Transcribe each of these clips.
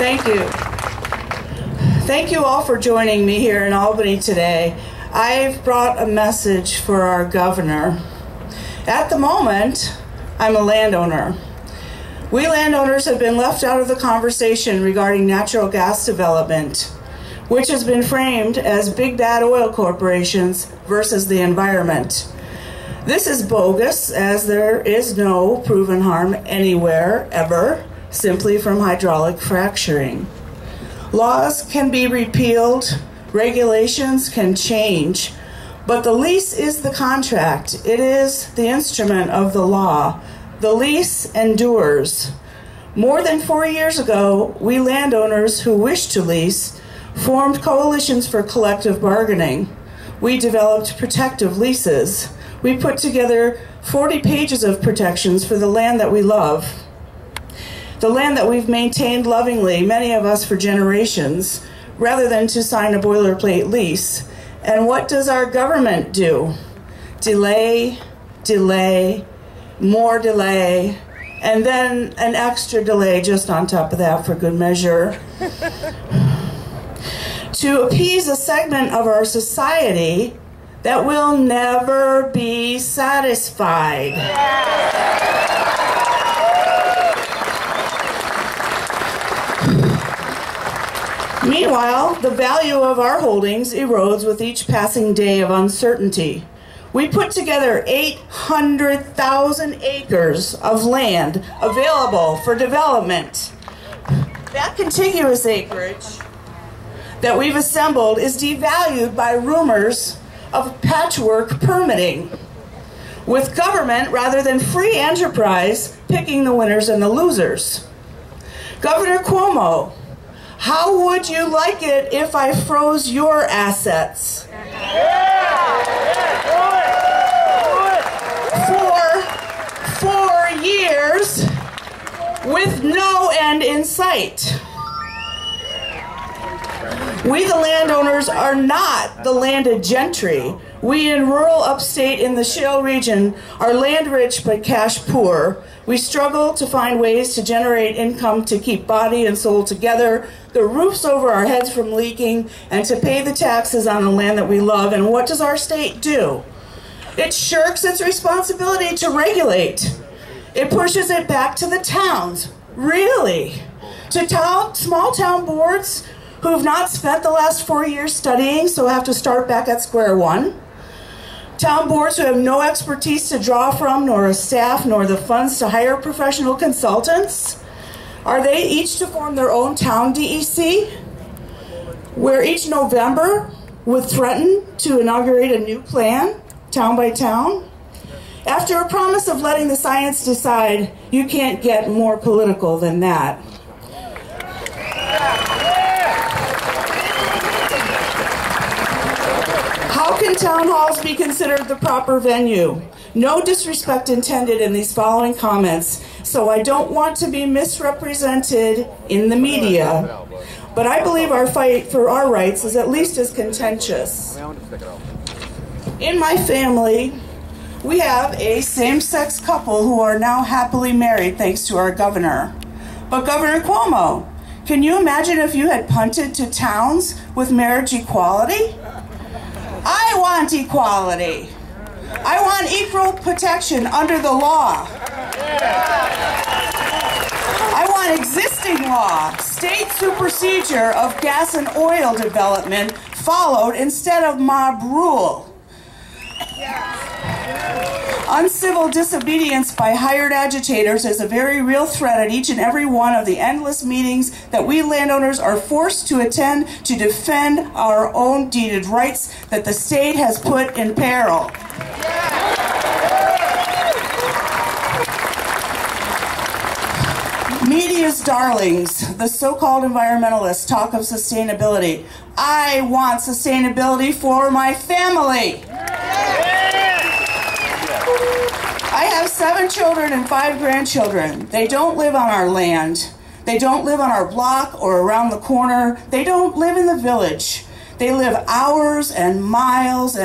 Thank you. Thank you all for joining me here in Albany today. I've brought a message for our governor. At the moment, I'm a landowner. We landowners have been left out of the conversation regarding natural gas development, which has been framed as big bad oil corporations versus the environment. This is bogus, as there is no proven harm anywhere, ever, simply from hydraulic fracturing. Laws can be repealed, regulations can change, but the lease is the contract. It is the instrument of the law. The lease endures. More than 4 years ago, we landowners who wished to lease formed coalitions for collective bargaining. We developed protective leases. We put together 40 pages of protections for the land that we love. The land that we've maintained lovingly, many of us for generations, rather than to sign a boilerplate lease. And what does our government do? Delay, delay, more delay, and then an extra delay just on top of that for good measure. To appease a segment of our society that will never be satisfied. Meanwhile, the value of our holdings erodes with each passing day of uncertainty. We put together 800,000 acres of land available for development. That contiguous acreage that we've assembled is devalued by rumors of patchwork permitting, with government rather than free enterprise picking the winners and the losers. Governor Cuomo, how would you like it if I froze your assets? For 4 years with no end in sight. We, the landowners, are not the landed gentry. We in rural upstate in the shale region are land rich but cash poor. We struggle to find ways to generate income to keep body and soul together, the roofs over our heads from leaking, and to pay the taxes on the land that we love. And what does our state do? It shirks its responsibility to regulate. It pushes it back to the towns. Really? To small town boards who've not spent the last 4 years studying, so have to start back at square one. Town boards who have no expertise to draw from, nor a staff, nor the funds to hire professional consultants. Are they each to form their own town DEC, where each November would threaten to inaugurate a new plan, town by town? After a promise of letting the science decide, you can't get more political than that. How can town halls be considered the proper venue? No disrespect intended in these following comments, so I don't want to be misrepresented in the media, but I believe our fight for our rights is at least as contentious. In my family, we have a same-sex couple who are now happily married thanks to our governor. But Governor Cuomo, can you imagine if you had punted to towns with marriage equality? I want equality. I want equal protection under the law. I want existing law, state supersedure of gas and oil development followed instead of mob rule. Uncivil disobedience by hired agitators is a very real threat at each and every one of the endless meetings that we landowners are forced to attend to defend our own deeded rights that the state has put in peril. Media's darlings, the so-called environmentalists, talk of sustainability. I want sustainability for my family. I have 7 children and 5 grandchildren. They don't live on our land. They don't live on our block or around the corner. They don't live in the village. They live hours and miles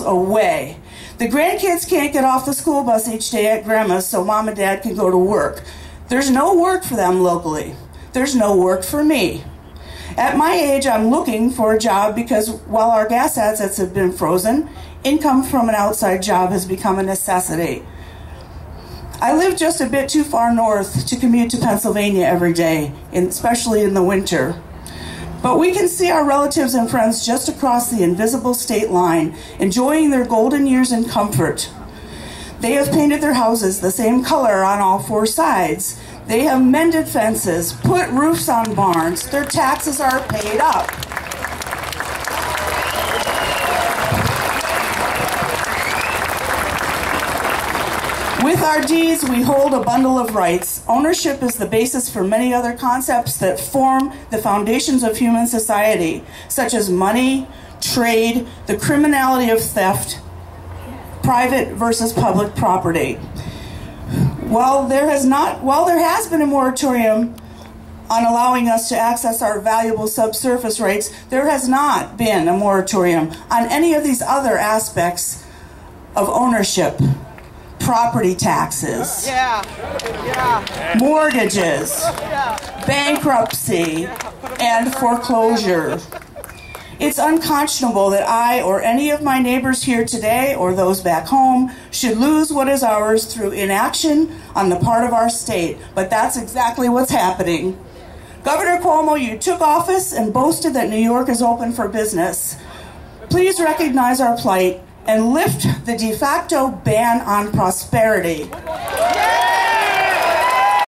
away. The grandkids can't get off the school bus each day at Grandma's so Mom and Dad can go to work. There's no work for them locally. there's no work for me. At my age, I'm looking for a job because while our gas assets have been frozen, income from an outside job has become a necessity. I live just a bit too far north to commute to Pennsylvania every day, especially in the winter. But we can see our relatives and friends just across the invisible state line, enjoying their golden years in comfort. They have painted their houses the same color on all four sides. They have mended fences, put roofs on barns. Their taxes are paid up. With our deeds, we hold a bundle of rights. Ownership is the basis for many other concepts that form the foundations of human society, such as money, trade, the criminality of theft, private versus public property. While there has been a moratorium on allowing us to access our valuable subsurface rights, there has not been a moratorium on any of these other aspects of ownership. Property taxes, mortgages, bankruptcy, and foreclosure. It's unconscionable that I or any of my neighbors here today or those back home should lose what is ours through inaction on the part of our state, but that's exactly what's happening. Governor Cuomo, you took office and boasted that New York is open for business. Please recognize our plight and lift the de facto ban on prosperity.